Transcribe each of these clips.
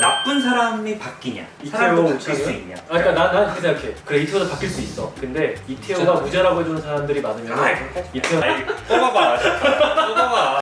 나쁜 사람이 바뀌냐? 이태호 사람도 바뀔 우창이요? 수 있냐? 그러니까 난 그렇게 생각해. 그래 이태호도 바뀔 수 있어. 근데 이태호가 무죄라고 해주는 사람들이 많으면 이태호 뽑아봐. 뽑아봐.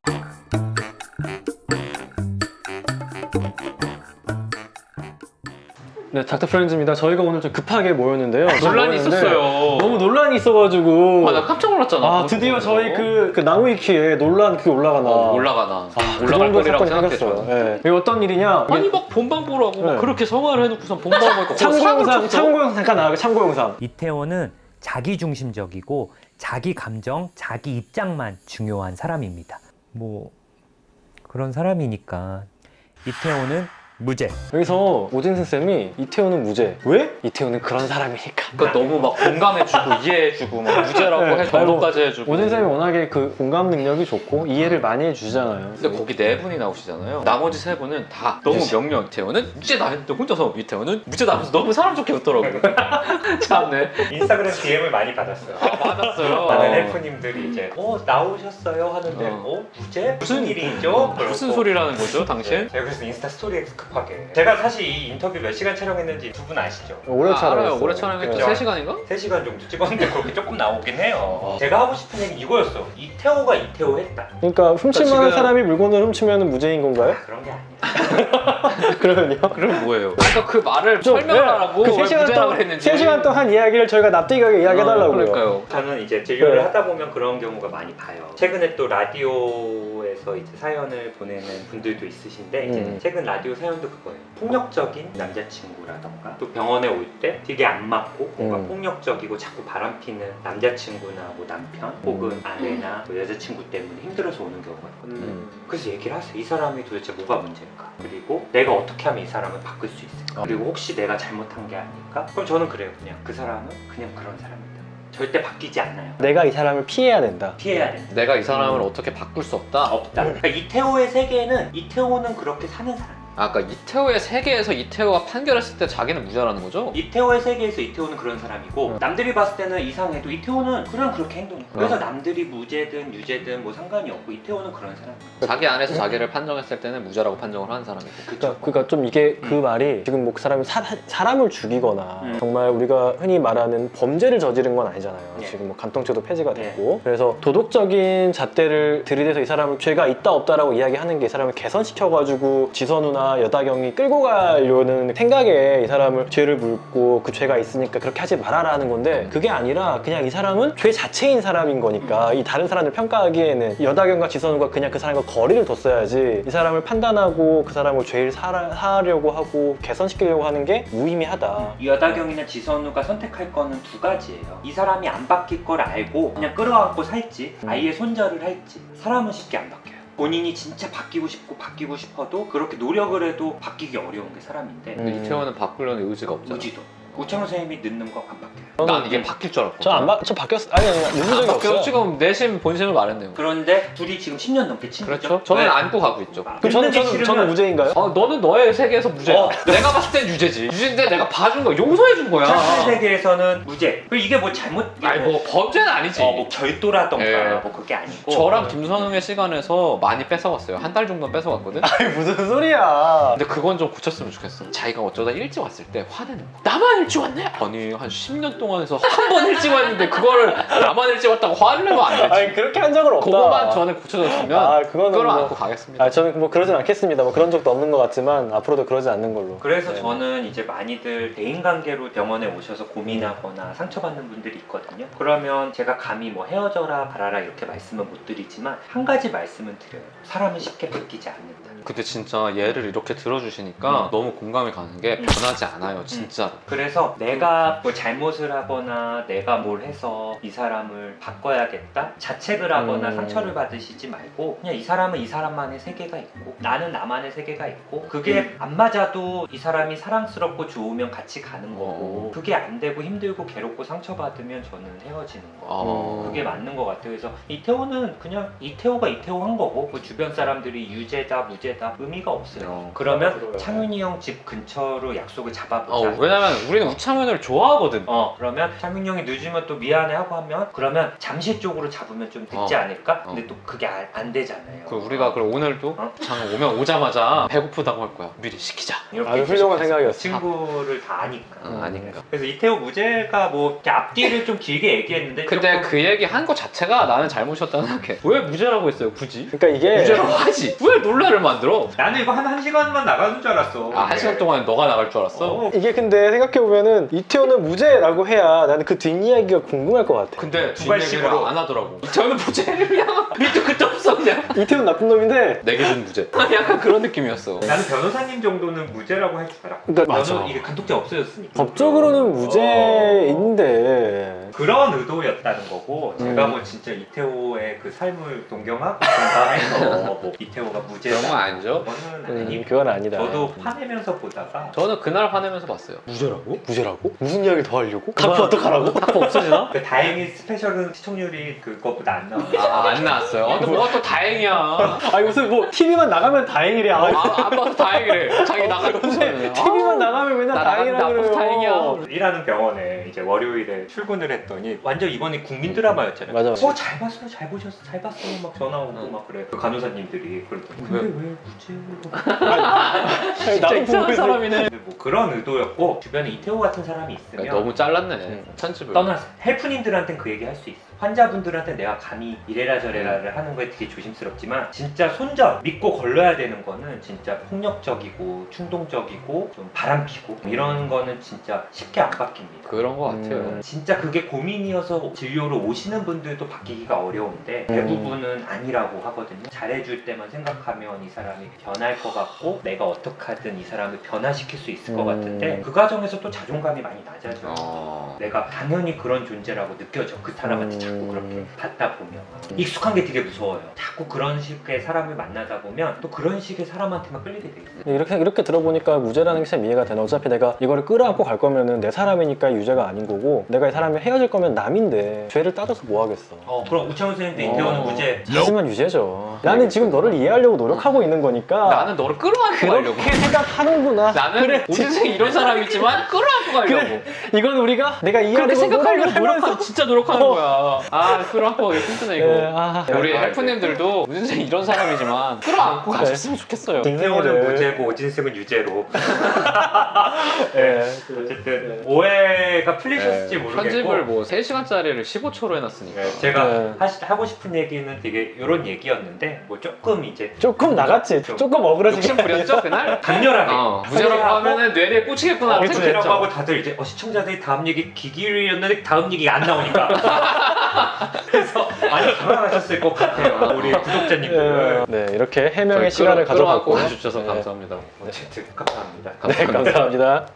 네, 닥터 프렌즈입니다. 저희가 오늘 좀 급하게 모였는데요. 논란이 있었어요. 너무 논란이 있어가지고. 아, 나 깜짝 놀랐잖아. 아, 드디어 저희 그 나무위키에 논란 그게 올라가나. 올라가나. 그 올라갈 정도 거리라고 사건이 생각해. 생겼어요. 저는. 네. 이게 어떤 일이냐? 아니 막 본방 보라고 막 네. 그렇게 성화를 해놓고선 본방 보니까 참고 영상 잠깐 나가게 참고 영상. 이태호는 자기중심적이고 자기 감정, 자기 입장만 중요한 사람입니다. 뭐 그런 사람이니까 이태호는 무죄. 여기서 오진승 쌤이 이태호는 무죄. 왜? 이태호는 그런 사람이니까. 그러니까 너무 막 공감해주고 이해해주고 막 무죄라고 네. 해 정도까지 해주고. 오진승 쌤이 워낙에 그 공감 능력이 좋고 이해를 많이 해주잖아요. 근데 거기 네 분이 나오시잖아요. 나머지 세 분은 다 너무 명령. 이태호는 무죄다 했는데 혼자서 이태호는 무죄다 하면서 너무 사람 좋게 웃더라고요. 참네. 인스타그램 DM을 많이 받았어요. 맞았어요. 많은 헬프님들이 이제 나오셨어요 하는데 무죄? 무슨 일이죠? 무슨 소리라는 거죠, 당신? 제가 그래서 인스타 스토리에 급하게 제가 사실 이 인터뷰 몇 시간 촬영했는지 두 분 아시죠? 오래 촬영했어요. 알아요. 오래 촬영했죠. 그쵸? 3시간인가? 3시간 정도 찍었는데 그렇게 조금 나오긴 해요. 제가 하고 싶은 얘기 이거였어. 이태호가 이태호 했다. 그러니까 훔칠 그러니까 만한 지금- 사람이 물건을 훔치면 무죄인 건가요? 그런 게 아니야. 그러면요? 그럼 뭐예요? 그러니까 그 말을 설명하라고 그 왜 3시간 무죄라고 동안, 했는지. 3시간 동안 한 이야기를 저희가 납득하게 이야기해달라고요. 그러니까요. 저는 이제 진료를 네. 하다 보면 그런 경우가 많이 봐요. 최근에 또 라디오에서 이제 사연을 보내는 분들도 있으신데 이제 최근 라디오 사연도 그거예요. 폭력적인 남자친구라던가 또 병원에 올 때 되게 안 맞고 뭔가 폭력적이고 자꾸 바람피는 남자친구나 뭐 남편 혹은 아내나 뭐 여자친구 때문에 힘들어서 오는 경우가 있거든요. 그래서 얘기를 하세요. 이 사람이 도대체 뭐가 문제일까? 그리고 내가 어떻게 하면 이 사람을 바꿀 수 있을까? 그리고 혹시 내가 잘못한 게 아닐까? 그럼 저는 그래요. 그냥 그 사람은 그냥 그런 사람이다. 절대 바뀌지 않아요. 내가 이 사람을 피해야 된다. 피해야 된다. 내가 이 사람을 어떻게 바꿀 수 없다? 없다. 그러니까 이태호의 세계는 이태호는 그렇게 사는 사람. 아까 이태호의 세계에서 이태호가 판결했을 때 자기는 무죄라는 거죠? 이태호의 세계에서 이태호는 그런 사람이고 남들이 봤을 때는 이상해도 이태호는 그냥 그렇게 행동해. 그래서 남들이 무죄든 유죄든 뭐 상관이 없고 이태호는 그런 사람이야. 자기 안에서 자기를 판정했을 때는 무죄라고 판정을 하는 사람이고. 그러니까 좀 이게 그 말이 지금 뭐 그 사람이 사람을 죽이거나 정말 우리가 흔히 말하는 범죄를 저지른 건 아니잖아요. 네. 지금 뭐 간통죄도 폐지가 됐고 그래서 도덕적인 잣대를 들이대서 이 사람을 죄가 있다 없다라고 이야기하는 게 이 사람을 개선시켜가지고 지선우나 여다경이 끌고 가려는 생각에 이 사람을 죄를 물고 그 죄가 있으니까 그렇게 하지 말아라는 건데 그게 아니라 그냥 이 사람은 죄 자체인 사람인 거니까 이 다른 사람들 평가하기에는 여다경과 지선우가 그냥 그 사람과 거리를 뒀어야지 이 사람을 판단하고 그 사람을 죄를 사하려고 하고 개선시키려고 하는 게 무의미하다. 여다경이나 지선우가 선택할 거는 두 가지예요. 이 사람이 안 바뀔 걸 알고 그냥 끌어안고 살지 아이의 손절을 할지. 사람은 쉽게 안 바뀌어요. 본인이 진짜 바뀌고 싶고 바뀌고 싶어도 그렇게 노력을 해도 바뀌기 어려운 게 사람인데 이태호는 바꾸려는 의지가 없잖아. 우지도 우창호 선생님이 늦는 거 안 바뀌어요. 난 이게 바뀔 줄 알았고. 저 바뀌었어. 아니 누구 적이 없어요. 지금 내심 본심을 말했네요. 그런데 둘이 지금 10년 넘게 친구죠? 그렇죠. 저는 왜? 안고 가고 있죠. 그럼 저는 무죄인가요? 너는 너의 세계에서 무죄야. 내가 봤을 땐 유죄지. 유죄인데 내가 봐준 거야. 용서해 준 거야. 사실 세계에서는 무죄. 그리고 이게 뭐 잘못 아니 뭐 범죄는 아니지. 뭐 절도라던가 예. 뭐 그게 아니고 저랑 김선웅의 시간에서 많이 뺏어갔어요. 한 달 정도 뺏어갔거든. 아니 무슨 소리야. 근데 그건 좀 고쳤으면 좋겠어. 자기가 어쩌다 일찍 왔을 때 화내는 거. 나만 일찍 왔네? 아니 한 10년 동안에서 한 번 일찍 왔는데 그거를 나만 일찍 왔다고 화를 내면 안 되지. 아니 그렇게 한 적은 없다. 그거만 전에 고쳐줬으면 그거는 끌어안고 뭐, 가겠습니다. 저는 뭐 그러진 않겠습니다. 뭐 그런 적도 없는 것 같지만 앞으로도 그러지 않는 걸로. 그래서 네. 저는 이제 많이들 대인관계로 병원에 오셔서 고민하거나 상처받는 분들이 있거든요. 그러면 제가 감히 뭐 헤어져라 말아라 이렇게 말씀은 못 드리지만 한 가지 말씀은 드려요. 사람은 쉽게 바뀌지 않는다. 근데 진짜 얘를 이렇게 들어주시니까 너무 공감이 가는 게 변하지 않아요, 진짜로. 그래서 내가 뭐 잘못을 하거나 내가 뭘 해서 이 사람을 바꿔야겠다 자책을 하거나 상처를 받으시지 말고 그냥 이 사람은 이 사람만의 세계가 있고 나는 나만의 세계가 있고 그게 안 맞아도 이 사람이 사랑스럽고 좋으면 같이 가는 거고 그게 안 되고 힘들고 괴롭고 상처받으면 저는 헤어지는 거 그게 맞는 것 같아요. 그래서 이태호는 그냥 이태호가 이태호 한 거고 그 주변 사람들이 유죄다 무죄다 무죄다. 의미가 없어요. 그러면 창윤이 형 집 근처로 약속을 잡아보자. 왜냐면 우리는 우창현을 좋아하거든. 그러면 창윤이 형이 늦으면 또 미안해하고 하면 그러면 잠시 쪽으로 잡으면 좀 늦지 않을까? 근데 또 그게 안 되잖아요. 우리가 그럼 오늘도 우창현 오면 오자마자 배고프다고 할 거야. 미리 시키자. 이렇게 아주 훌륭한 생각이었어. 친구를 다 아니까. 아닌가. 그래서 이태호 무죄가 뭐 이렇게 앞뒤를 좀 길게 얘기했는데 근데 조금 그 얘기 한 거 자체가 나는 잘못이었다고 생각해. 왜 무죄라고 했어요 굳이? 그러니까 이게 무죄라고 하지. 왜 논란을 만들어? 나는 이거 한 시간만 나가는 줄 알았어. 한 시간 동안 너가 나갈 줄 알았어? 이게 근데 생각해보면은 이태원은 무죄라고 해야 나는 그 뒷이야기가 궁금할 것 같아. 근데 두발씩으로 뒷얘기를 안 하더라고. 저는 무죄를 밑도 끝도 없었냐? 이태원 나쁜 놈인데 내게 준 무죄. 약간 그런 느낌이었어. 나는 변호사님 정도는 무죄라고 할 줄 알았고. 그러니까 맞아. 이게 간독죄 없어졌으니까. 법적으로는 무죄인데 그런 의도였다는 거고 제가 뭐 진짜 이태호의 그 삶을 동경하고 공감해서 뭐 이태호가 무죄다. 그런 건 아니죠. 그거는 아니고 그건 아니다. 저도 화내면서 보다가 저는 그날 화내면서 봤어요. 무죄라고? 무죄라고? 무슨 이야기를 더 하려고? 학교 어떡하라고? 학교 없어지나? 그 다행히 스페셜은 시청률이 그것보다 안 나와요. 안 나왔어요. 근데 뭐가 또 다행이야. 아니 무슨 뭐 TV만 나가면 다행이래. 아, 안 봐서 다행이래. 자기 나가고 TV만 나가면 맨날 나 다행이라 나가서 그래요. 다행이야. 일하는 병원에 이제 월요일에 출근을 했더니 완전 이번에 국민 드라마였잖아요. 맞아, 맞아. 잘 봤어요, 잘 보셨어, 잘 봤어요 막 전화 오고 막 그래. 그 간호사님들이 그러더니 근데 왜 무죄로? 아니, 나도 이상한 보고 사람이네. 근데 뭐 그런 의도였고 주변에 이태호 같은 사람이 있으면 너무 잘랐네. 편집을. 떠나서 헬프님들한테는 그 얘기 할 수 있어. 환자분들한테 내가 감히 이래라 저래라를 하는 거에 되게 조심스럽지만 진짜 손절 믿고 걸러야 되는 거는 진짜 폭력적이고 충동적이고 좀 바람피고 이런 거는 진짜 쉽게 안 바뀝니다. 그런 거 같아요. 진짜 그게 고민이어서 진료로 오시는 분들도 바뀌기가 어려운데 대부분은 아니라고 하거든요. 잘해줄 때만 생각하면 이 사람이 변할 것 같고 내가 어떻게 하든 이 사람을 변화시킬 수 있을 것 같은데 그 과정에서 또 자존감이 많이 낮아져요. 내가 당연히 그런 존재라고 느껴져. 그 사람한테 자꾸 그렇게 받다 보면 익숙한 게 되게 무서워요. 자꾸 그런 식의 사람을 만나다 보면 또 그런 식의 사람한테만 끌리게 돼 있어요. 이렇게 들어보니까 무죄라는 게 참 이해가 되네. 어차피 내가 이거를 끌어안고 갈 거면은 내 사람이니까 유죄가 아닌 거고 내가 이 사람이 헤어질 거면 남인데 죄를 따져서 뭐 하겠어. 그럼 우창훈 선생님도 이태원은 무죄. 하지만 유죄죠. 나는 지금 너를 이해하려고 노력하고 있는 거니까 나는 너를 끌어안고 가려고. 그렇게 생각하는구나. 나는 그래, 오진생 이런 사람이지만 끌어안고 가려고. 그래. 이건 우리가 내가 그렇게 이해하려고 생각하려고 노력을 노력하면 하면서 진짜 노력하는 거야. 끌어안고 가기 힘드네 이거. 우리 아, 헬프님들도 오진생 이런 사람이지만 끌어안고 가셨으면 좋겠어요. 이태원은 무죄고 오진승은 유죄로. 예. 어쨌든 오해가 풀리셨을지 모르겠고 편집을 뭐 3시간짜리를 15초로 해놨으니까. 네, 제가 네. 하고 싶은 얘기는 되게 이런 얘기였는데 뭐 조금 이제 조금 나갔지. 조금 억울하지게. 욕심 부렸죠 그날? 강렬하게 무죄라고 하면은 뇌리에 꽂히겠구나 라고 무죄라고 생각했죠. 하고 다들 이제 시청자들이 다음 얘기 기기였는데 다음 얘기가 안 나오니까 그래서 많이 당황하셨을 것 같아요 우리 구독자님들. 네, 이렇게 해명의 시간을 가져봤고 와주셔서 감사합니다. 어쨌든 감사합니다. 네, 감사합니다.